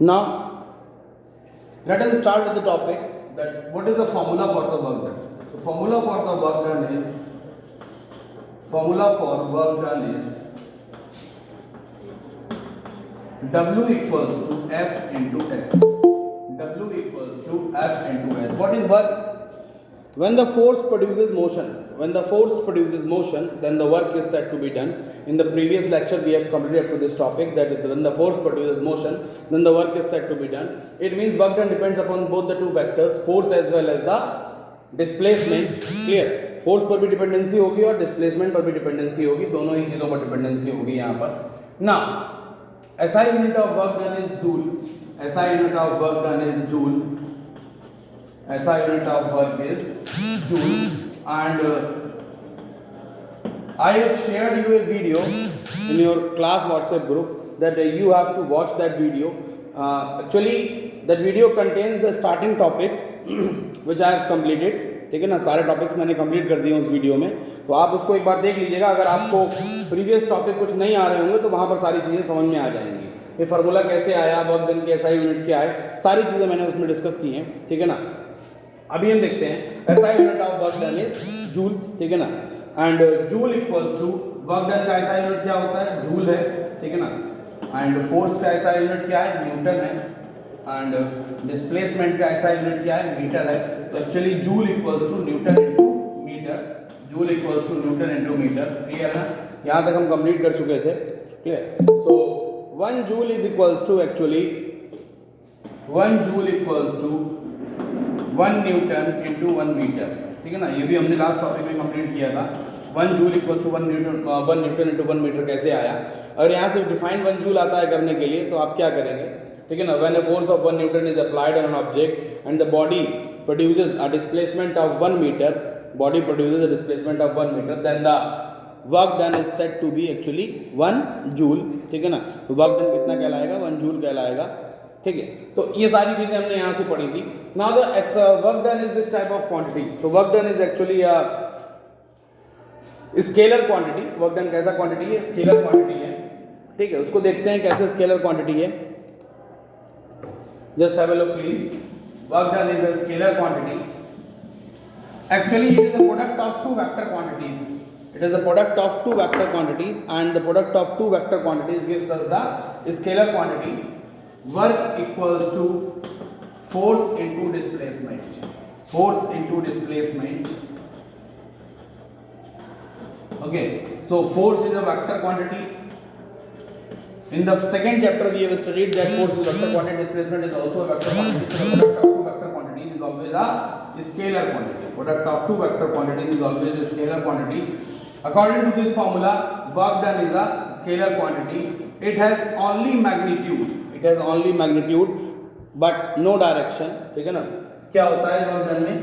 Now let us start with the topic that what is the formula for the work done. The formula for work done is W equals to F into S. W equals to F into S. What is work? When the force produces motion, then the work is said to be done. In the previous lecture we have completed up to this topic that when the force produces motion, then the work is said to be done. It means work done depends upon both the two factors, force as well as the displacement. Clear? Force पर भी dependency होगी और displacement पर भी dependency होगी, दोनों ही चीज़ों पर डिपेंडेंसी होगी यहाँ पर ना. SI unit of work done is Joule. SI unit of work done is Joule. SI unit of work is Joule. And I have shared you a video in your class WhatsApp group that you have to watch that video. Actually that video contains the starting topics which I have completed. ठीक है ना, सारे topics मैंने complete कर दिए उस video में, तो आप उसको एक बार देख लीजिएगा. अगर आपको प्रीवियस टॉपिक कुछ नहीं आ रहे होंगे तो वहाँ पर सारी चीज़ें समझ में आ जाएंगी. ये फार्मूला कैसे आया, वर्क डन के SI यूनिट क्या है, सारी चीज़ें मैंने उसमें डिस्कस की हैं. ठीक है ना. अभी हम देखते हैं SI unit of work done is joule. ठीक है ना. And joule equals to work done का SI यूनिट क्या होता है, जूल है. ठीक है ना. एंड फोर्स का SI यूनिट क्या है, न्यूटन है. एंड डिस्प्लेसमेंट का SI यूनिट क्या है, मीटर है. तो actually joule equals to newton into metre. Joule equals to newton into metre. Clear है. यहाँ तक हम कंप्लीट कर चुके थे. Clear. So 1 joule is equals to actually 1 joule equals to 1 newton into 1 metre. ठीक है ना. ये भी हमने लास्ट टॉपिक में कंप्लीट किया था. 1 joule equals to 1 newton into 1 metre कैसे आया. अगर यहाँ से डिफाइन 1 जूल आता है करने के लिए तो आप क्या करेंगे. ठीक है ना. When a force of 1 Newton is applied on an object and the body produces a displacement of 1 meter, then the work done is said to be actually 1 joule. ठीक है ना. तो वर्क डन कितना कहलाएगा, 1 जूल कहलाएगा. ठीक है. तो ये सारी चीजें हमने यहाँ से पढ़ी थी. Now the work done is this type of quantity. So work done is actually a scalar quantity. Work done कैसा क्वांटिटी है, स्केलर क्वांटिटी है. ठीक है. उसको देखते हैं कैसे स्केलर क्वांटिटी है. Just have a look please. Work done is a scalar quantity. Actually, it is a product of two vector quantities. It is a product of two vector quantities, and the product of two vector quantities gives us the scalar quantity. Work equals to force into displacement. Force into displacement. Okay. So force is a vector quantity. In the second chapter, we have studied that force is a vector quantity, displacement is also a vector quantity. So the product of two vector quantities is always a scalar quantity. Product of two vector quantities is always a scalar quantity. According to this formula, work done is a scalar quantity. It has only magnitude, but no direction. ठीक है ना. क्या होता है work done में?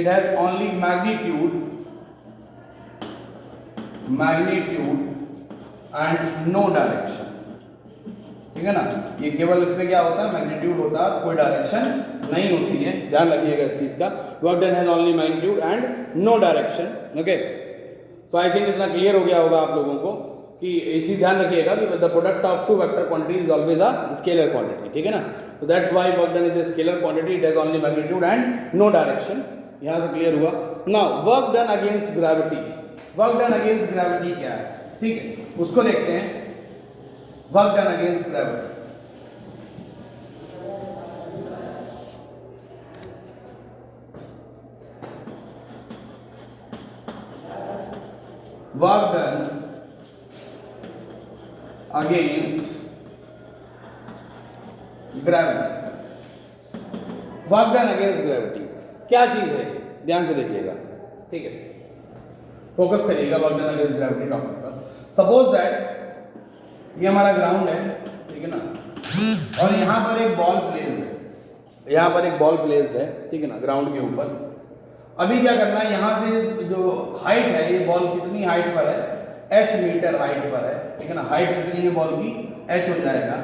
It has only magnitude and no direction. ठीक है ना. ये केवल इसमें क्या होता है, मैग्नीट्यूड होता है, कोई डायरेक्शन नहीं होती है. ध्यान रखिएगा इस चीज का. Work done has only magnitude and no direction. Okay. So I think इतना क्लियर हो गया होगा आप लोगों को कि इसी ध्यान रखिएगा कि the product of two vector quantity is always a scalar quantity. ठीक है ना. तो that's why work done is a scalar quantity. It has only magnitude and no direction. यहाँ से क्लियर हुआ. Now work done against gravity. Work done against gravity क्या है. ठीक है, उसको देखते हैं. Work done against gravity. Work done against gravity. Work done against gravity क्या चीज है, ध्यान से देखिएगा. ठीक है, फोकस करिएगा work done against gravity topic पर. सपोज दैट ये हमारा ग्राउंड है. ठीक है ना. और यहाँ पर एक बॉल प्लेस्ड है. ठीक है ना, ग्राउंड के ऊपर. अभी क्या करना है, यहाँ से जो हाइट है, ये बॉल कितनी हाइट पर है, h मीटर हाइट पर है. ठीक है ना. हाइट कितनी है बॉल की, h हो जाएगा.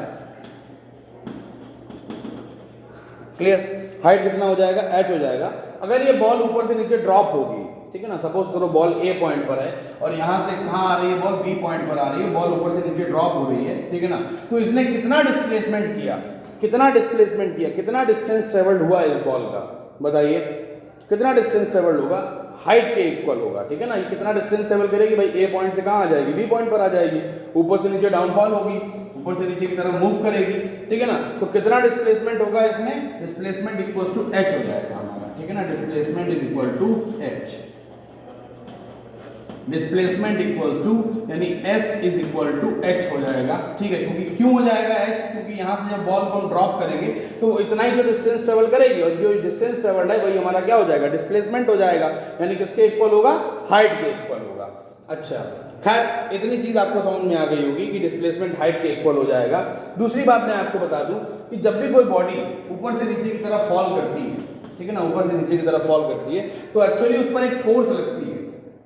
क्लियर. हाइट कितना हो जाएगा, h हो जाएगा. अगर ये बॉल ऊपर से नीचे ड्रॉप होगी, ठीक है ना, सपोज करो बॉल ए पॉइंट पर है और यहाँ से कहाँ आ रही है, बॉल बी पॉइंट पर आ रही है. बॉल ऊपर से नीचे ड्रॉप हो रही है. ठीक है ना. तो इसने कितना डिस्प्लेसमेंट किया, कितना डिस्प्लेसमेंट किया, कितना डिस्टेंस ट्रेवल्ड हुआ इस बॉल का, बताइए कितना डिस्टेंस ट्रेवल्ड होगा, हाइट के इक्वल होगा, ठीक है ना। ये कितना डिस्टेंस ट्रेवल करेगी भाई, ए पॉइंट से कहाँ आ जाएगी, बी पॉइंट पर आ जाएगी, ऊपर से नीचे डाउनफॉल होगी, ऊपर से नीचे की तरफ मूव करेगी, ठीक है ना। तो कितना डिस्प्लेसमेंट होगा इसमें, डिस्प्लेसमेंट इक्वल टू एच हो जाएगा हमारा, ठीक है ना। Displacement is equal to H, displacement equal to यानी S is equal to H हो जाएगा, ठीक है। क्योंकि क्यों हो जाएगा एच, क्योंकि यहाँ से जब बॉल को हम ड्रॉप करेंगे तो इतना ही जो डिस्टेंस ट्रेवल करेगी और जो डिस्टेंस ट्रेवल्ड है वही हमारा क्या हो जाएगा, डिस्प्लेसमेंट हो जाएगा, यानी किसके इक्वल होगा, हाइट के इक्वल होगा। अच्छा, खैर इतनी चीज आपको समझ में आ गई होगी कि डिस्प्लेसमेंट हाइट के इक्वल हो जाएगा। दूसरी बात मैं आपको बता दूं कि जब भी कोई बॉडी ऊपर से नीचे की तरफ फॉल करती है, ठीक है ना, ऊपर से नीचे की तरफ फॉल करती है तो एक्चुअली उस पर एक फोर्स लगती है,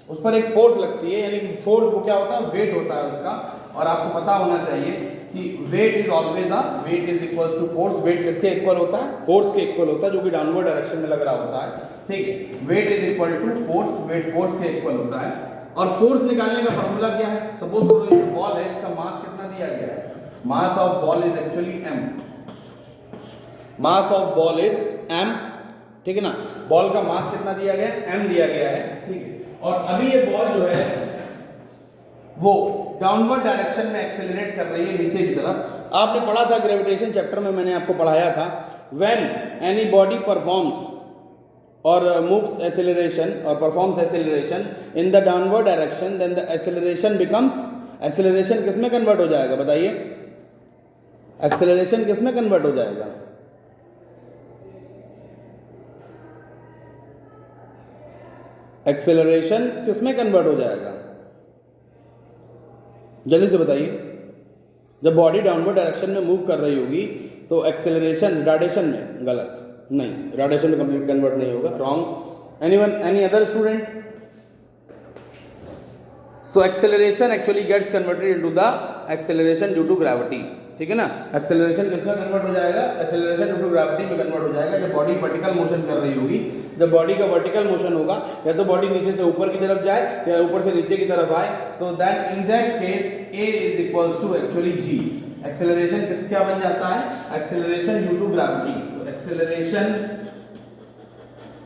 उस पर एक फोर्स लगती है, यानी कि फोर्स को क्या होता है, वेट होता है उसका। और आपको पता होना चाहिए कि weight is always weight is equal to force. Weight किसके इक्वल होता है, फोर्स के इक्वल होता है, जो कि डाउनवर्ड डायरेक्शन में लग रहा होता है, ठीक है। Weight is equal to force, weight force के इक्वल होता है। और फोर्स निकालने का फॉर्मूला क्या है, सपोज करो ये बॉल है, इसका मास कितना दिया गया है, mass of ball is actually m, mass of ball is m, ठीक है ना। बॉल का मास कितना दिया गया है, m दिया गया है, ठीक है। और अभी ये बॉल जो है वो डाउनवर्ड डायरेक्शन में एक्सेलरेट कर रही है नीचे की तरफ। आपने पढ़ा था ग्रेविटेशन चैप्टर में, मैंने आपको पढ़ाया था, व्हेन एनी बॉडी परफॉर्म्स और moves acceleration or performs acceleration in the downward direction, then the acceleration becomes, acceleration किस में कन्वर्ट हो जाएगा, बताइए acceleration किस में कन्वर्ट हो जाएगा, acceleration किस में कन्वर्ट हो जाएगा, जल्दी से बताइए। जब बॉडी डाउनवर्ड डायरेक्शन में मूव कर रही होगी तो एक्सेलरेशन रिटार्डेशन में, गलत नहीं, रिटार्डेशन में कंप्लीट कन्वर्ट नहीं होगा, wrong. Anyone, any other student? So acceleration actually gets converted into the acceleration due to gravity, ठीक है ना। एक्सेलरेशन किसमें कन्वर्ट हो जाएगा, एक्सेलरेशन ड्यू टू ग्रेविटी में कन्वर्ट हो जाएगा जब बॉडी वर्टिकल मोशन कर रही होगी। जब बॉडी का वर्टिकल मोशन होगा, या तो बॉडी नीचे से ऊपर की तरफ जाए या ऊपर से नीचे की तरफ आए, तो then in that case a is equals to actually g। Acceleration किस क्या बन जाता है, acceleration due to gravity. So acceleration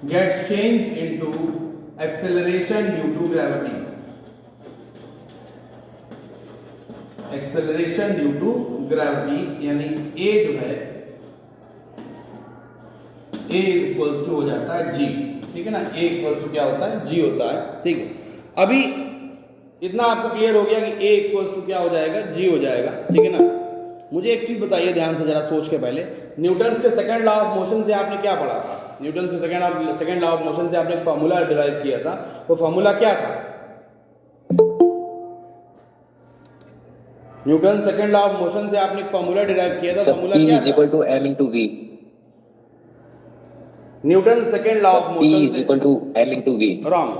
gets change into acceleration due to gravity, acceleration due to gravity, यानी a जो है a इक्वल्स टू हो जाता है g, ठीक है ना। a इक्वल्स टू क्या होता है, g होता है, ठीक है। अभी इतना आपको क्लियर हो गया कि a इक्वल्स टू क्या हो जाएगा, g हो जाएगा, ठीक है ना। मुझे एक चीज बताइए ध्यान से जरा सोच के पहले, न्यूटन्स के सेकंड लॉ ऑफ मोशन से आपने क्या पढ़ा था, न्यूटन्स के सेकंड लॉ ऑफ मोशन से आपने एक फार्मूला डिराइव किया था, वो फार्मूला क्या था, Newton second law of motion से आपने एक फार्मूला डिराइव किया था, फार्मूला क्या था, equal to m into v। Newton second law of motion is equal to m into v। Wrong,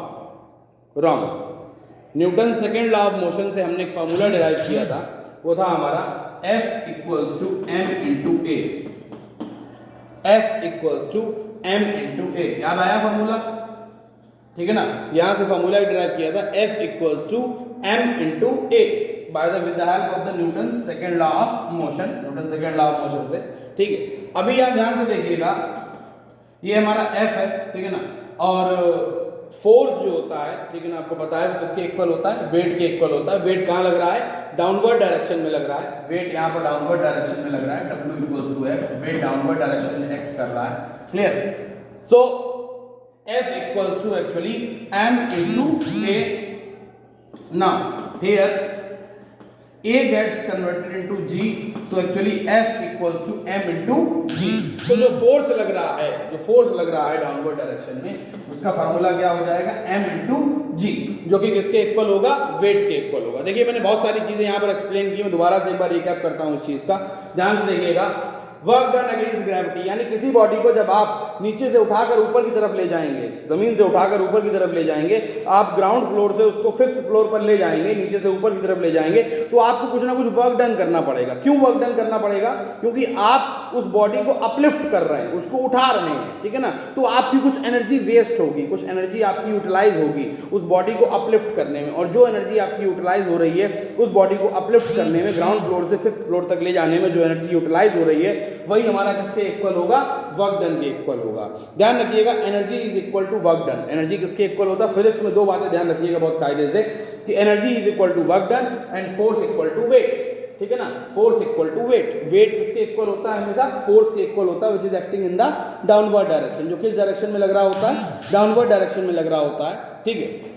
wrong. Newton second law of motion से हमने एक फार्मूला डिराइव किया था, वो था हमारा F equals to m into a, F equals to m into a, याद आया फार्मूला, ठीक है ना। यहां से फार्मूला डिराइव किया था F equals to m into a by the with the help of the newton second law of motion, newton second law of motion से, ठीक है। अभी यहां ध्यान से देखिएगा, ये हमारा F है, ठीक है ना, और फोर्स जो होता है, ठीक है ना, आपको पता है किसके इक्वल होता है, वेट के इक्वल होता है। वेट कहाँ लग रहा है, डाउनवर्ड डायरेक्शन में लग रहा है, वेट यहाँ पर डाउनवर्ड डायरेक्शन में लग रहा है, W equals to F, weight downward direction में एक्ट कर रहा है, clear. So F equals to actually m into a। Now here a gets converted into g, so actually F equals to m into g। तो जो force लग रहा है, जो फोर्स लग रहा है डाउनवर्ड डायरेक्शन में, उसका फार्मूला क्या हो जाएगा, m into g, जो कि किसके इक्वल होगा, वेट के इक्वल होगा। देखिए मैंने बहुत सारी चीजें यहाँ पर एक्सप्लेन की, मैं दोबारा से एक बार रिकैप करता हूँ इस चीज का, ध्यान से देखिएगा। वर्क डन अगेंस्ट ग्रेविटी, यानी किसी बॉडी को जब आप नीचे से उठाकर ऊपर की तरफ ले जाएंगे, जमीन से उठाकर ऊपर की तरफ ले जाएंगे, आप ग्राउंड फ्लोर से उसको 5th फ्लोर पर ले जाएंगे, नीचे से ऊपर की तरफ ले जाएंगे, तो आपको कुछ ना कुछ वर्क डन करना पड़ेगा। क्यों वर्क डन करना पड़ेगा, क्योंकि आप आप उस बॉडी को अपलिफ्ट कर रहे हैं, उसको उठा रहे हैं, ठीक है ना, तो आपकी कुछ एनर्जी वेस्ट होगी, कुछ एनर्जी आपकी यूटिलाइज होगी उस बॉडी को अपलिफ्ट करने में। और जो एनर्जी आपकी यूटिलाइज हो रही है उस बॉडी को अपलिफ्ट करने में, ग्राउंड फ्लोर से 5th फ्लोर तक ले जाने में जो एनर्जी यूटिलाइज हो रही है वही हमारा किसके इक्वल होगा, वर्क डन के इक्वल होगा। ध्यान रखिएगा, energy is equal to work done. Energy किसके इक्वल होता है? फिजिक्स में 2 बातें ध्यान रखिएगा बहुत कायदे से, कि energy is equal to work done and force equal to weight, ठीक है ना। Force equal to weight, weight किसके इक्वल होता है? हमेशा फोर्स के इक्वल होता है, which is acting in the downward direction, जो किस डायरेक्शन में लग रहा होता है? डाउनवर्ड डायरेक्शन में लग रहा होता है, ठीक है।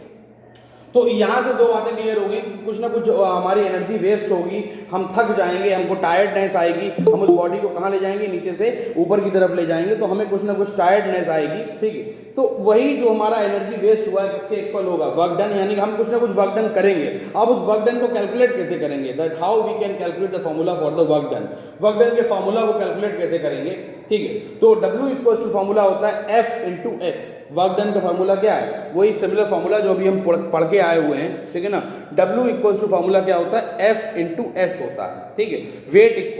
तो यहाँ से 2 बातें क्लियर हो गई, कुछ ना कुछ हमारी एनर्जी वेस्ट होगी, हम थक जाएंगे, हमको टायर्डनेस आएगी, हम उस बॉडी को कहाँ ले जाएंगे? नीचे से ऊपर की तरफ ले जाएंगे, तो हमें कुछ ना कुछ टायर्डनेस आएगी, ठीक है। तो वही जो हमारा एनर्जी वेस्ट हुआ है किसके इक्वल होगा? वर्क डन, यानी कि हम कुछ ना कुछ वर्क डन करेंगे। अब उस वर्क डन को कैलकुलेट कैसे करेंगे? That how we can calculate the formula for the work done. Work done के फॉर्मूला को कैलकुलेट कैसे करेंगे, ठीक है। तो W इक्वल टू फॉर्मूला होता है F into S. Work done का फॉर्मूला क्या है? वही सिमिलर फॉर्मूला जो अभी हम पढ़ के आए हुए हैं, ठीक है ना। W इक्वल टू फॉर्मूला क्या होता है? F इंटू एस होता है, ठीक है। Weight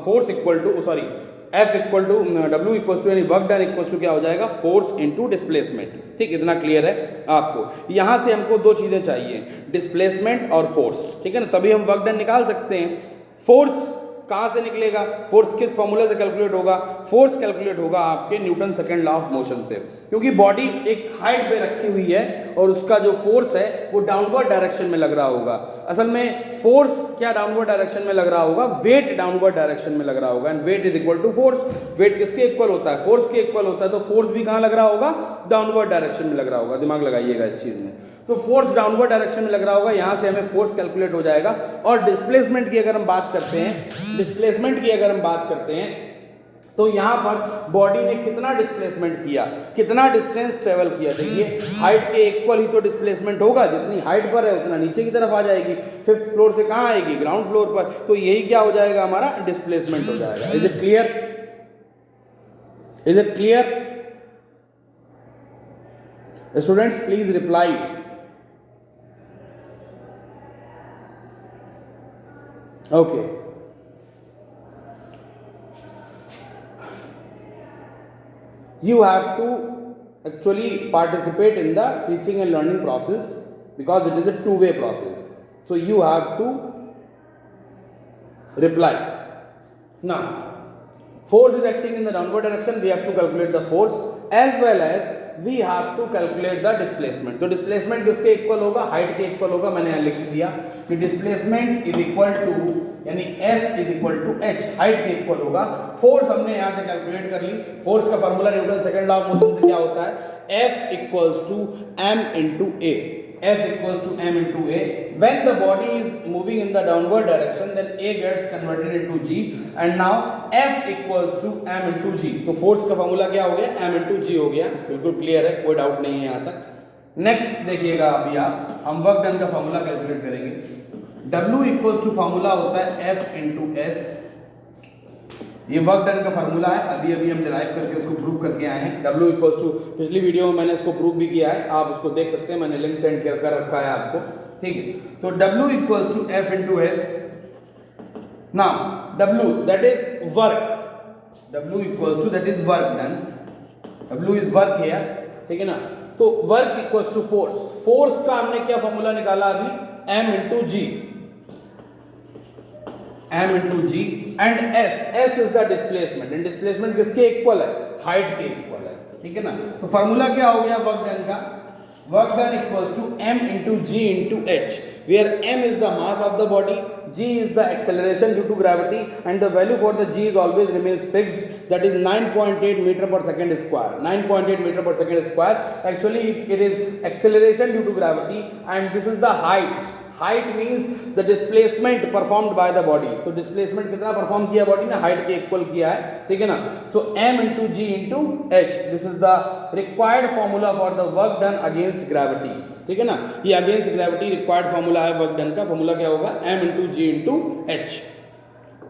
force equal to F equal to W equal to, यानी वर्क डन इक्वल टू क्या हो जाएगा? फोर्स इंटू डिस्प्लेसमेंट, ठीक, इतना क्लियर है आपको। यहाँ से हमको 2 चीज़ें चाहिए, डिस्प्लेसमेंट और फोर्स, ठीक है ना, तभी हम वर्क डन निकाल सकते हैं। फोर्स कहाँ से निकलेगा? फोर्स किस फॉर्मूला से कैलकुलेट होगा? फोर्स कैलकुलेट होगा आपके Newton second law of motion से, क्योंकि बॉडी एक हाइट पे रखी हुई है और उसका जो फोर्स है वो डाउनवर्ड डायरेक्शन में लग रहा होगा। असल में फोर्स क्या डाउनवर्ड डायरेक्शन में लग रहा होगा? वेट डाउनवर्ड डायरेक्शन में लग रहा होगा, and weight is equal to force. Weight किसके इक्वल होता है? फोर्स के इक्वल होता है, तो फोर्स भी कहाँ लग रहा होगा? डाउनवर्ड डायरेक्शन में लग रहा होगा। दिमाग लगाइएगा इस चीज़ में। तो फोर्स डाउनवर्ड डायरेक्शन में लग रहा होगा, यहाँ से हमें फोर्स कैलकुलेट हो जाएगा। और डिस्प्लेसमेंट की अगर हम बात करते हैं, डिस्प्लेसमेंट की अगर हम बात करते हैं, तो यहाँ पर बॉडी ने कितना डिस्प्लेसमेंट किया, कितना डिस्टेंस ट्रेवल किया। देखिए, हाइट के इक्वल ही तो डिस्प्लेसमेंट होगा, जितनी हाइट पर है उतना नीचे की तरफ आ जाएगी। 5th फ्लोर से कहाँ आएगी? ग्राउंड फ्लोर पर। तो यही क्या हो जाएगा? हमारा डिस्प्लेसमेंट हो जाएगा। Is it clear? Is it clear? Students please reply. Okay. You have to actually participate in the teaching and learning process because it is a two-way process. So you have to reply. Now, force is acting in the downward direction. We have to calculate the force as well as we have to calculate the displacement. तो displacement किसके equal होगा? Height के equal होगा। मैंने यहाँ लिख दिया कि displacement इज इक्वल टू, यानी S is equal to H, height के इक्वल होगा। फोर्स हमने यहाँ से कैलकुलेट कर ली। फोर्स का formula newton second law of motion से क्या होता है? F equals to m into a. F equals to m into a. When the body is moving in the downward direction, then A gets converted into G, and now F equals to m into G. तो force का formula क्या हो गया? m into G हो गया। बिल्कुल clear है, कोई डाउट नहीं है यहाँ तक। नेक्स्ट देखिएगा अभी आप, हम वर्क डन का फॉर्मूला कैलकुलेट करेंगे। W इक्वल्स टू फॉर्मूला होता है F into S। ये वर्क डन का फार्मूला है, अभी अभी हम डिराइव करके उसको प्रूव करके आए हैं। W इक्वल्स टू, पिछली वीडियो में मैंने इसको प्रूव भी किया है, आप उसको देख सकते हैं, मैंने लिंक सेंड कर रखा है आपको, ठीक है। तो W equals to F into S. Now W that is work, W equals to that is work done, W is work here, ठीक है ना। तो work equals to force, force का हमने क्या फॉर्मूला निकाला अभी? M into g, m into g, and s is the displacement, and displacement किसके इक्वल है? हाइट के इक्वल है, ठीक है ना। तो फार्मूला क्या हो गया वर्क डन का? Work done equals to m into g into h, where m is the mass of the body, g is the acceleration due to gravity, and the value for the g is always remains fixed, that is 9.8 meter per second square. 9.8 meter per second square. Actually it is acceleration due to gravity, and this is the height. Height means the displacement performed by the body. तो displacement कितना perform किया body ने? Height के equal किया है, ठीक है ना। So m into G into H, this is the required formula for the work done against gravity, ठीक है ना। ये अगेंस्ट ग्रेविटी रिक्वायर्ड फॉर्मूला है वर्क डन का। फॉर्मूला क्या होगा? m into G into H.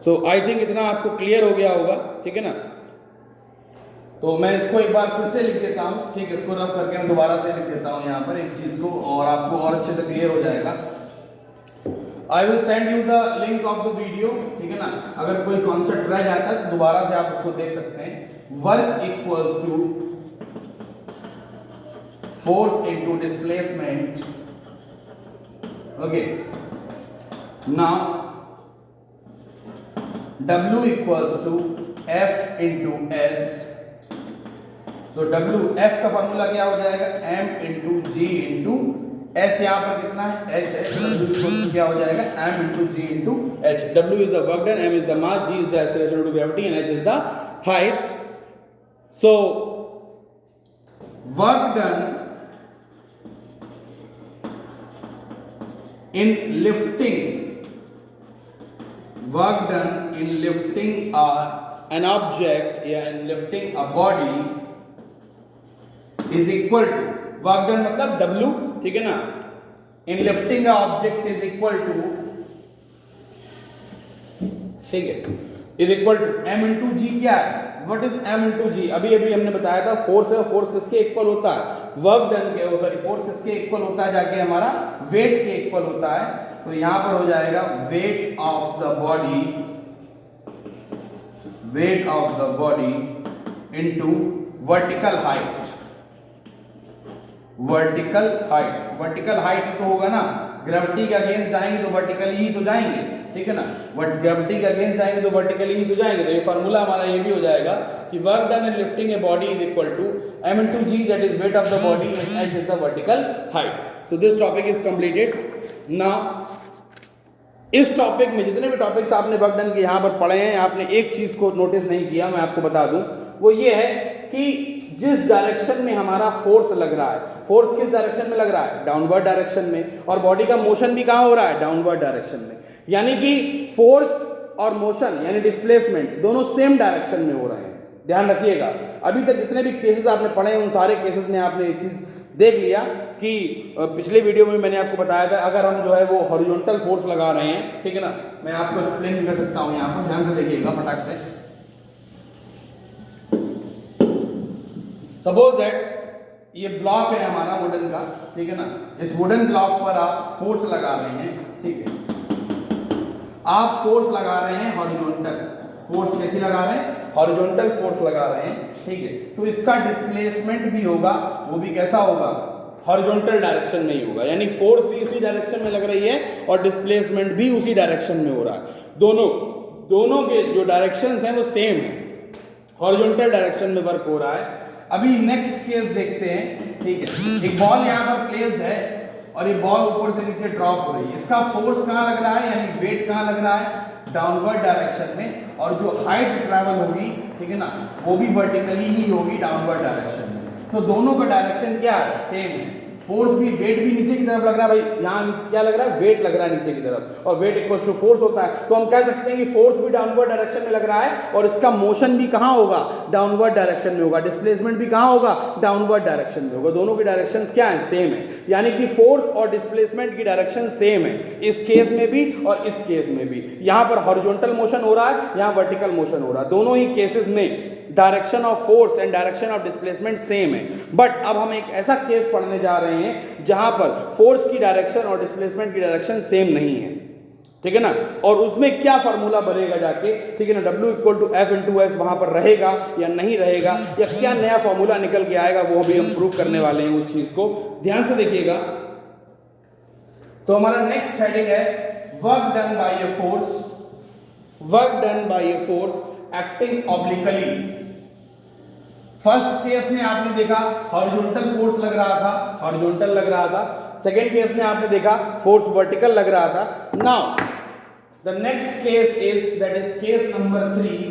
So I think इतना आपको क्लियर हो गया होगा, ठीक है ना। तो मैं इसको एक बार फिर से लिख देता हूँ, ठीक है। इसको रब करके मैं दोबारा से लिख देता हूँ यहाँ पर एक चीज को, और आपको और अच्छे से क्लियर हो जाएगा। I will send you the link of the video, ठीक है ना। अगर कोई कॉन्सेप्ट रह जाता है तो दोबारा से आप उसको देख सकते हैं। Work equals to force into displacement, okay. Now W equals to F into S. तो W F का फॉर्मूला क्या हो जाएगा, M into G into S. यहाँ पर कितना है, H है, तो W इक्वल टू क्या हो जाएगा, M into G into H। W is the work done, M is the mass, G is the acceleration due to gravity and H is the height. So work done in lifting, work done in lifting an object या in lifting a body is equal to, work done मतलब W, ठीक है ना। in lifting a object is equal to, ठीक है, is equal to M into G। क्या है, what is M into G? अभी हमने बताया था फोर्स है, फोर्स किसके इक्वल होता है, वर्क डन के, सॉरी फोर्स किसके इक्वल होता है, जाके हमारा वेट के इक्वल होता है। तो यहां पर हो जाएगा wait of the body, wait of the body into vertical height, vertical height. Vertical height तो होगा ना, ग्रेविटी के अगेंस्ट जाएंगे तो वर्टिकली ही तो जाएंगे, ठीक है ना। बट ग्रेविटी के अगेंस्ट जाएंगे तो वर्टिकली ही तो जाएंगे। तो ये फार्मूला हमारा ये भी हो जाएगा कि work done in lifting a body is equal to M into G, that is weight of the body, and H is the vertical height. So this topic is completed. Now इस topic में जितने भी topics आपने work done के यहाँ पर पढ़े हैं, आपने एक चीज को नोटिस नहीं किया, मैं आपको बता दूं, वो ये है कि जिस डायरेक्शन में हमारा फोर्स लग रहा है, फोर्स किस डायरेक्शन में लग रहा है, डाउनवर्ड डायरेक्शन में, और बॉडी का मोशन भी कहाँ हो रहा है, डाउनवर्ड डायरेक्शन में। यानी कि फोर्स और मोशन यानी डिस्प्लेसमेंट दोनों सेम डायरेक्शन में हो रहे हैं, ध्यान रखिएगा। अभी तक जितने भी केसेस आपने पढ़े हैं उन सारे केसेस में आपने ये चीज देख लिया कि पिछले वीडियो में मैंने आपको बताया था, अगर हम जो है वो हॉरिजॉन्टल फोर्स लगा रहे हैं, ठीक है ना, मैं आपको एक्सप्लेन भी कर सकता हूं, यहाँ पर ध्यान से देखिएगा फटाक से। सपोज दैट ये ब्लॉक है हमारा वुडन का, ठीक है ना, इस वुडन ब्लॉक पर आप फोर्स लगा रहे हैं, ठीक है, आप फोर्स लगा रहे हैं हॉरिजॉन्टल फोर्स, कैसी लगा रहे हैं, हॉरिजॉन्टल फोर्स लगा रहे हैं, ठीक है। तो इसका डिस्प्लेसमेंट भी होगा, वो भी कैसा होगा, हॉरिजॉन्टल डायरेक्शन में ही होगा, यानी फोर्स भी उसी डायरेक्शन में लग रही है और डिस्प्लेसमेंट भी उसी डायरेक्शन में हो रहा है। दोनों के जो डायरेक्शंस हैं वो सेम है, हॉरिजॉन्टल डायरेक्शन में वर्क हो रहा है। अभी नेक्स्ट केस देखते हैं, ठीक है। एक बॉल यहाँ पर प्लेस्ड है और ये बॉल ऊपर से नीचे ड्रॉप हो रही है, इसका फोर्स कहाँ लग रहा है, यानी वेट कहाँ लग रहा है, डाउनवर्ड डायरेक्शन में, और जो हाइट ट्रैवल होगी, ठीक है ना, वो भी वर्टिकली ही होगी, डाउनवर्ड डायरेक्शन में। तो दोनों का डायरेक्शन क्या है, सेम है। फोर्स भी, वेट भी नीचे की तरफ लग रहा है, भाई यहाँ क्या लग रहा है, वेट लग रहा है नीचे की तरफ, और वेट इक्वल्स टू फोर्स होता है। तो हम कह सकते हैं कि फोर्स भी डाउनवर्ड डायरेक्शन में लग रहा है और इसका मोशन भी कहाँ होगा, डाउनवर्ड डायरेक्शन में होगा, डिस्प्लेसमेंट भी कहाँ होगा, डाउनवर्ड डायरेक्शन में होगा। दोनों की डायरेक्शंस क्या है, सेम है, यानी कि फोर्स और डिस्प्लेसमेंट की डायरेक्शन सेम है, इस केस में भी और इस केस में भी। यहाँ पर हॉरिजॉन्टल मोशन हो रहा है, यहाँ वर्टिकल मोशन हो रहा है, दोनों ही केसेस में direction of force and direction of displacement same है। बट अब हम एक ऐसा केस पढ़ने जा रहे हैं जहां पर फोर्स की डायरेक्शन और डिस्प्लेसमेंट की डायरेक्शन सेम नहीं है, ठीक है ना, और उसमें क्या फार्मूला बनेगा जाके, ठीक है ना, W equal to F into S वहां पर रहेगा या नहीं रहेगा, या क्या नया फार्मूला निकल के आएगा, वो भी हम प्रूव करने वाले हैं उस चीज को, ध्यान से देखिएगा। तो हमारा नेक्स्ट हेडिंग है work done by a force, work done by a force acting obliquely. First case में आपने देखा हॉरिजॉन्टल फोर्स लग रहा था, हॉरिजॉन्टल लग रहा था। सेकेंड केस में आपने देखा फोर्स वर्टिकल लग रहा था। Now the next case is, that is case number 3,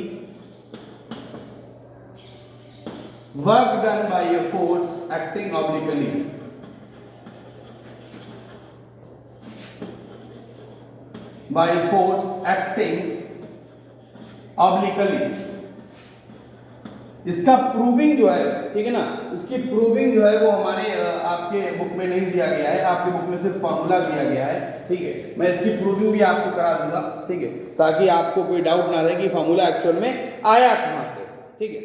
work done by a force acting obliquely. By force acting obliquely. इसका प्रूविंग जो है, ठीक है ना, उसकी प्रूविंग जो है वो हमारे आपके बुक में नहीं दिया गया है, आपके बुक में सिर्फ फॉर्मूला दिया गया है, ठीक है। मैं इसकी प्रूविंग भी आपको करा दूंगा, ठीक है, ताकि आपको कोई डाउट ना रहे कि फॉर्मूला एक्चुअल में आया कहां से, ठीक है।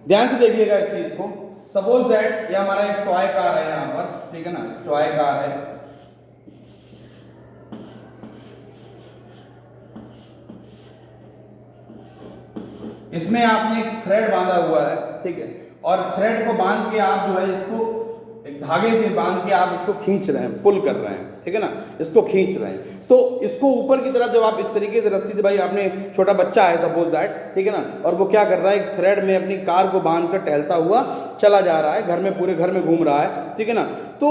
ध्यान से देखिएगा इस चीज को। सपोज दैट ये हमारा एक टॉय कार है यहाँ पर, ठीक है ना, टॉय कार है, इसमें आपने एक थ्रेड बांधा हुआ है, ठीक है, और थ्रेड को बांध के आप जो है इसको एक धागे से बांध के आप इसको खींच रहे हैं, पुल कर रहे हैं, ठीक है ना, इसको खींच रहे हैं। तो इसको ऊपर की तरफ जब आप इस तरीके से रस्सी से, भाई आपने छोटा बच्चा है सपोज दैट, ठीक है ना, और वो क्या कर रहा है, एक थ्रेड में अपनी कार को बांध कर टहलता हुआ चला जा रहा है, घर में पूरे घर में घूम रहा है, ठीक है ना, तो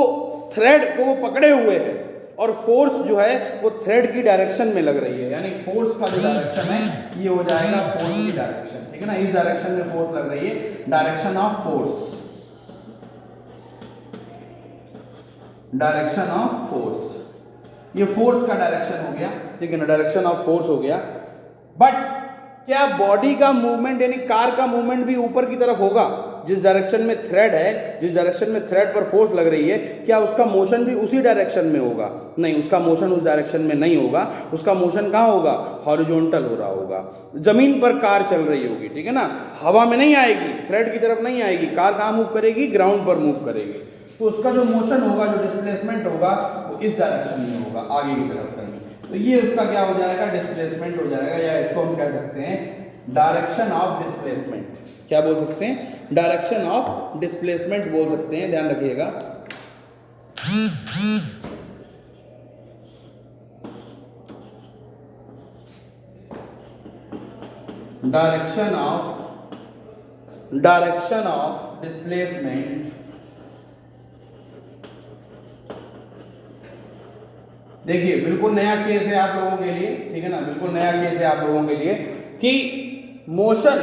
थ्रेड को वो पकड़े हुए है और फोर्स जो है वो थ्रेड की डायरेक्शन में लग रही है, यानी फोर्स का जो डायरेक्शन है ये हो जाएगा फोर्स की डायरेक्शन, ठीक है ना, इस डायरेक्शन में फोर्स लग रही है, direction of force, direction of force, ये फोर्स का डायरेक्शन हो गया, ठीक है ना, डायरेक्शन ऑफ फोर्स हो गया। बट क्या बॉडी का मूवमेंट यानी कार का मूवमेंट भी ऊपर की तरफ होगा? जिस डायरेक्शन में थ्रेड है, जिस डायरेक्शन में थ्रेड पर फोर्स लग रही है, क्या उसका मोशन भी उसी डायरेक्शन में होगा? नहीं, उसका मोशन उस डायरेक्शन में नहीं होगा, उसका मोशन कहाँ होगा? हॉरिजॉन्टल हो रहा होगा, जमीन पर कार चल रही होगी, ठीक है ना, हवा में नहीं आएगी, थ्रेड की तरफ नहीं आएगी, कार कहाँ मूव करेगी? ग्राउंड पर मूव करेगी। तो उसका जो मोशन होगा, जो डिस्प्लेसमेंट होगा, वो इस डायरेक्शन में होगा, आगे की तरफ कहीं। तो ये उसका क्या हो जाएगा? डिस्प्लेसमेंट हो जाएगा, या इसको हम कह सकते हैं डायरेक्शन ऑफ डिस्प्लेसमेंट। क्या बोल सकते हैं? डायरेक्शन ऑफ डिस्प्लेसमेंट बोल सकते हैं, ध्यान रखिएगा। डायरेक्शन ऑफ डिस्प्लेसमेंट, देखिए बिल्कुल नया केस है आप लोगों के लिए, ठीक है ना, बिल्कुल नया केस है आप लोगों के लिए कि मोशन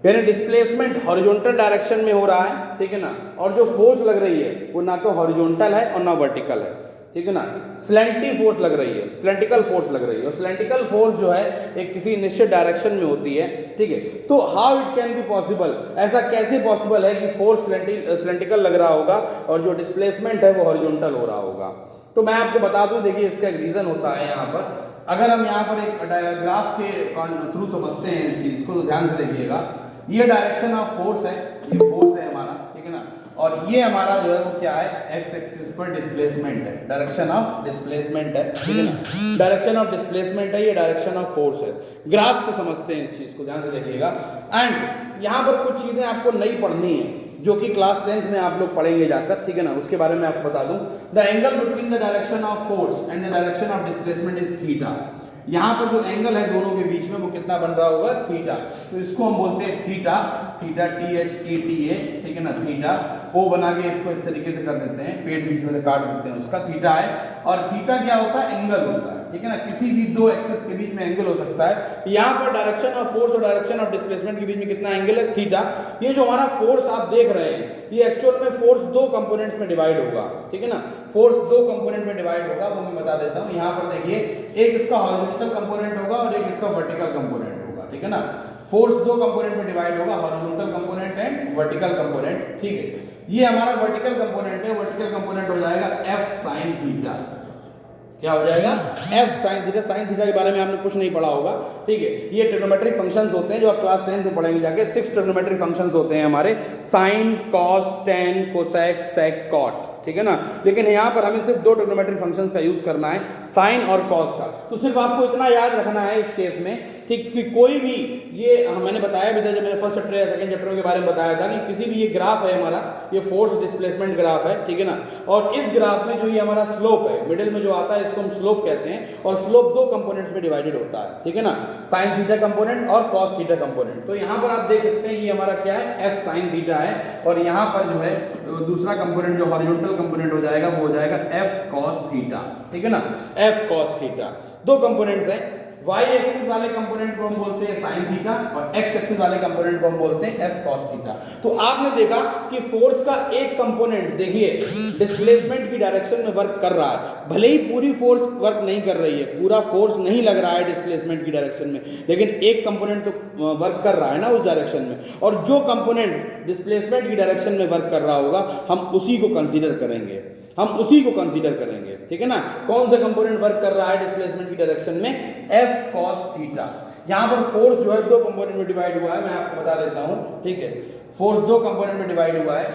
यानी डिस्प्लेसमेंट हॉरिजॉन्टल डायरेक्शन में हो रहा है, ठीक है ना, और जो फोर्स लग रही है वो ना तो हॉरिजॉन्टल है और ना वर्टिकल है, ठीक है ना, स्लैंटी फोर्स लग रही है, स्लैंटिकल फोर्स लग रही है, और स्लैंटिकल फोर्स जो है एक किसी निश्चित डायरेक्शन में होती है, ठीक है। तो how it can be possible, ऐसा कैसे पॉसिबल है कि फोर्स स्लैंटिकल लग रहा होगा और जो डिस्प्लेसमेंट है वो हॉरिजॉन्टल हो रहा होगा? तो मैं आपको बता दूं, देखिए इसका एक रीजन होता है यहाँ पर। अगर हम यहाँ पर एक डायग्राफ के थ्रू समझते हैं इस चीज को, तो ध्यान से देखिएगा, ये डायरेक्शन ऑफ फोर्स है, ये फोर्स है हमारा, ठीक है ना, और ये हमारा जो है वो क्या है? एक्स एक्सिस पर डिस्प्लेसमेंट है, डायरेक्शन ऑफ डिस्प्लेसमेंट है, ठीक है ना, डायरेक्शन ऑफ डिस्प्लेसमेंट है, ये डायरेक्शन ऑफ फोर्स है। ग्राफ से समझते हैं इस चीज को, ध्यान से देखिएगा। एंड यहाँ पर कुछ चीजें आपको नई पढ़नी है जो कि क्लास 10th में आप लोग पढ़ेंगे जाकर, ठीक है ना, उसके बारे में आपको बता दूं। The angle between the direction of force and the direction of displacement is theta. यहाँ पर जो एंगल है दोनों के बीच में वो कितना बन रहा होगा? थीटा। तो इसको हम बोलते हैं थीटा, थीटा THETA, ठीक है ना, थीटा। ओ बना के इसको इस तरीके से कर देते हैं, पेट बीच में से काट देते हैं, उसका थीटा है। और थीटा क्या होता है? एंगल होता है, ठीक है ना, किसी भी दो एक्सिस के बीच में एंगल हो सकता है। यहाँ पर डायरेक्शन ऑफ फोर्स और डायरेक्शन ऑफ डिस्प्लेसमेंट के बीच में कितना एंगल है? थीटा। ये जो हमारा फोर्स आप देख रहे हैं, ये एक्चुअल में फोर्स दो कंपोनेंट्स में डिवाइड होगा, ठीक है ना, फोर्स दो कंपोनेंट में डिवाइड होगा, वो मैं बता देता हूँ। यहाँ पर देखिए, एक इसका हॉरिजॉन्टल कंपोनेंट होगा और एक इसका वर्टिकल कंपोनेंट होगा, ठीक है ना। फोर्स दो कंपोनेंट में डिवाइड होगा, horizontal component and vertical component, ठीक है। ये हमारा वर्टिकल कंपोनेंट है, वर्टिकल कंपोनेंट हो जाएगा F sin थीटा। क्या हो जाएगा? F sin theta. Sine theta के बारे में आपने कुछ नहीं पढ़ा होगा, ठीक है। ये ट्रिग्नोमेट्रिक फंक्शंस होते हैं जो आप क्लास 10 में पढ़ेंगे जाके। 6 ट्रिग्नोमेट्रिक फंक्शंस होते हैं हमारे, साइन, कॉस, टेन, कोसेक, सेक, कॉट, ठीक है ना। लेकिन यहाँ पर हमें सिर्फ दो ट्रिग्नोमेट्रिक फंक्शंस का यूज करना है, साइन और कॉस का। तो सिर्फ आपको इतना याद रखना है इस केस में, ठीक, कि कोई भी ये मैंने बताया भी था जब मैंने फर्स्ट चैप्टर या सेकंड चैप्टर के बारे में बताया था कि किसी भी ये ग्राफ है हमारा, ये फोर्स डिस्प्लेसमेंट ग्राफ है, ठीक है ना। और इस ग्राफ में जो ये हमारा स्लोप है, मिडिल में जो आता है इसको हम स्लोप कहते हैं, और स्लोप दो कंपोनेंट्स में डिवाइडेड होता है, ठीक है ना, साइन थीटा कंपोनेंट और कॉस थीटा कंपोनेंट। तो यहाँ पर आप देख सकते हैं ये हमारा क्या है? F sin थीटा है, और यहाँ पर जो है दूसरा कंपोनेंट जो हॉरिजॉन्टल कंपोनेंट हो जाएगा वो हो जाएगा F cos थीटा, ठीक है ना, F cos थीटा। दो कंपोनेंट्स हैं, y एक्सिस वाले कंपोनेंट को हम बोलते हैं sin थीटा और x एक्सिस वाले कंपोनेंट को हम बोलते हैं F cos थीटा। तो आपने देखा कि फोर्स का एक कंपोनेंट देखिए डिस्प्लेसमेंट की डायरेक्शन में वर्क कर रहा है, भले ही पूरी फोर्स वर्क नहीं कर रही है, पूरा फोर्स नहीं लग रहा है डिस्प्लेसमेंट की डायरेक्शन में, लेकिन एक कंपोनेंट तो वर्क कर रहा है ना उस डायरेक्शन में, और जो कंपोनेंट डिस्प्लेसमेंट की डायरेक्शन में वर्क कर रहा होगा हम उसी को कंसीडर करेंगे, हम उसी को कंसीडर करेंगे, ठीक है ना। कौन सा कंपोनेंट वर्क कर रहा है डिस्प्लेसमेंट की डायरेक्शन में? F cos theta. यहाँ पर फोर्स जो है दो कंपोनेंट में डिवाइड हुआ है, मैं आपको बता देता हूँ, ठीक है। फोर्स दो कंपोनेंट में डिवाइड हुआ है,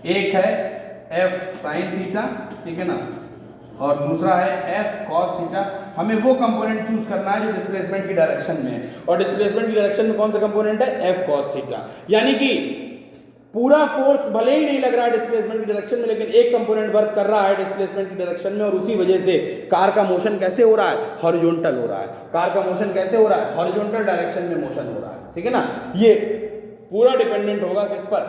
एक है F sin थीटा, ठीक है ना, और दूसरा है f cos थीटा। हमें वो कंपोनेंट चूज करना है जो डिस्प्लेसमेंट की डायरेक्शन में है, और डिस्प्लेसमेंट की डायरेक्शन में कौन सा कंपोनेंट है, f cos थीटा। यानी कि पूरा फोर्स भले ही नहीं लग रहा है डिस्प्लेसमेंट की डायरेक्शन में, लेकिन एक कंपोनेंट वर्क कर रहा है डिस्प्लेसमेंट की डायरेक्शन में, और उसी वजह से कार का मोशन कैसे हो रहा है, हॉरिजॉन्टल हो रहा है। कार का मोशन कैसे हो रहा है, हॉरिजॉन्टल डायरेक्शन में मोशन हो रहा है, ठीक है ना। ये पूरा डिपेंडेंट होगा किस पर,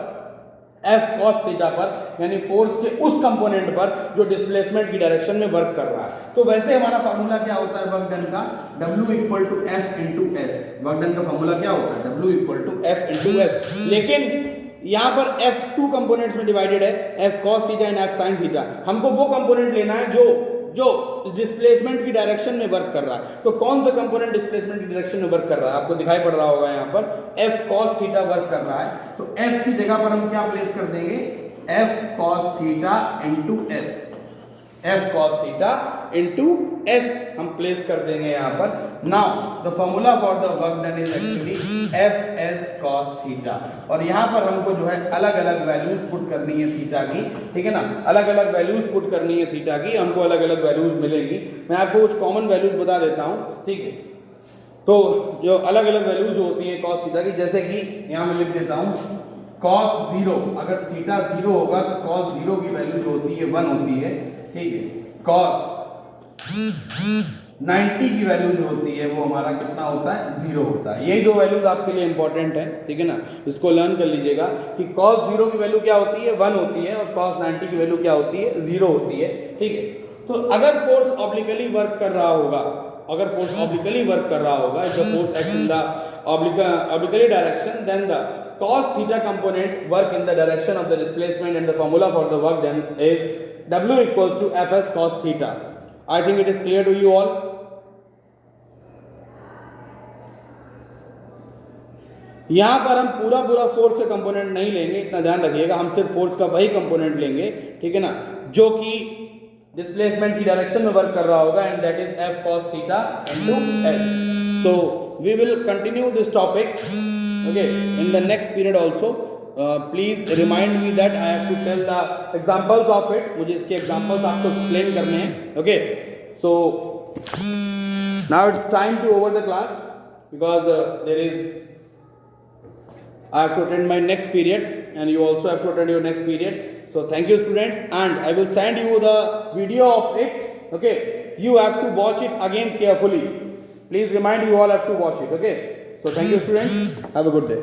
f cos थीटा पर, यानी फोर्स के उस कंपोनेंट पर जो डिस्प्लेसमेंट की डायरेक्शन में वर्क कर रहा है। तो वैसे हमारा फार्मूला क्या होता है वर्क डन का, W equal to F into S. Work done का फार्मूला क्या होता है, W equal to F into S. लेकिन यहाँ पर f टू कंपोनेंट्स में डिवाइडेड है, f cos theta and f sin theta. हमको वो कंपोनेंट लेना है जो डिस्प्लेसमेंट की डायरेक्शन में वर्क कर रहा है। तो कौन सा कंपोनेंट डिस्प्लेसमेंट की डायरेक्शन में वर्क कर रहा है, आपको दिखाई पड़ रहा होगा यहाँ पर f cos थीटा वर्क कर रहा है। तो f की जगह पर हम क्या प्लेस कर देंगे, f cos theta into S, f cos theta into s हम प्लेस कर देंगे यहाँ पर। Now the formula for the work done is actually f s cos theta, और यहाँ पर हमको जो है अलग अलग वैल्यूज पुट करनी है थीटा की, ठीक है ना। अलग अलग वैल्यूज पुट करनी है थीटा की, हमको अलग अलग वैल्यूज मिलेंगी। मैं आपको कुछ कॉमन वैल्यूज बता देता हूँ, ठीक है। तो जो अलग अलग वैल्यूज होती है cos थीटा की, जैसे कि यहाँ मैं लिख देता हूँ cos 0, अगर थीटा 0 होगा तो cos 0 की वैल्यू जो होती है 1 होती है, ठीक है। cos 90 की वैल्यू जो होती है वो हमारा कितना होता है, 0 होता है। यही दो वैल्यूज आपके लिए इंपॉर्टेंट है, ठीक है ना। इसको लर्न कर लीजिएगा कि cos 0 की वैल्यू क्या होती है, 1 होती है, और cos 90 की वैल्यू क्या होती है, 0 होती है, ठीक है। तो अगर फोर्स ऑब्लिकली वर्क कर रहा होगा, अगर फोर्स ऑब्लिकली वर्क कर रहा होगा, if the force act in the obliquely direction, then the cos theta component work in the direction of the displacement, and the formula for the work done is W equals to Fs cos theta. I think it is clear to you all. यहां पर हम पूरा force का component नहीं लेंगे, इतना ध्यान रखिएगा। हम सिर्फ फोर्स का वही कंपोनेंट लेंगे, ठीक है ना, जो कि डिस्प्लेसमेंट की डायरेक्शन में वर्क कर रहा होगा, and that is f cos theta into s. So we will continue this topic, okay, in the next period also. Please remind me that I have to tell the examples of it. मुझे इसके examples आपको explain करने हैं, okay. So now it's time to over the class, because I have to attend my next period, and you also have to attend your next period. So thank you students, and I will send you the video of it, okay. You have to watch it again carefully. Please remind you all have to watch it, okay. So thank you students, have a good day.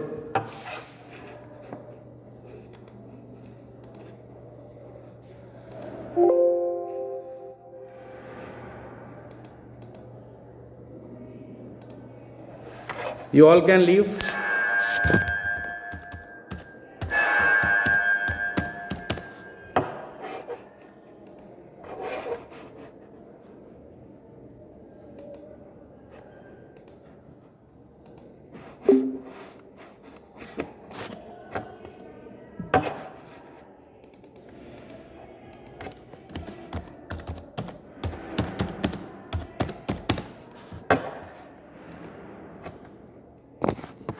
You all can leave.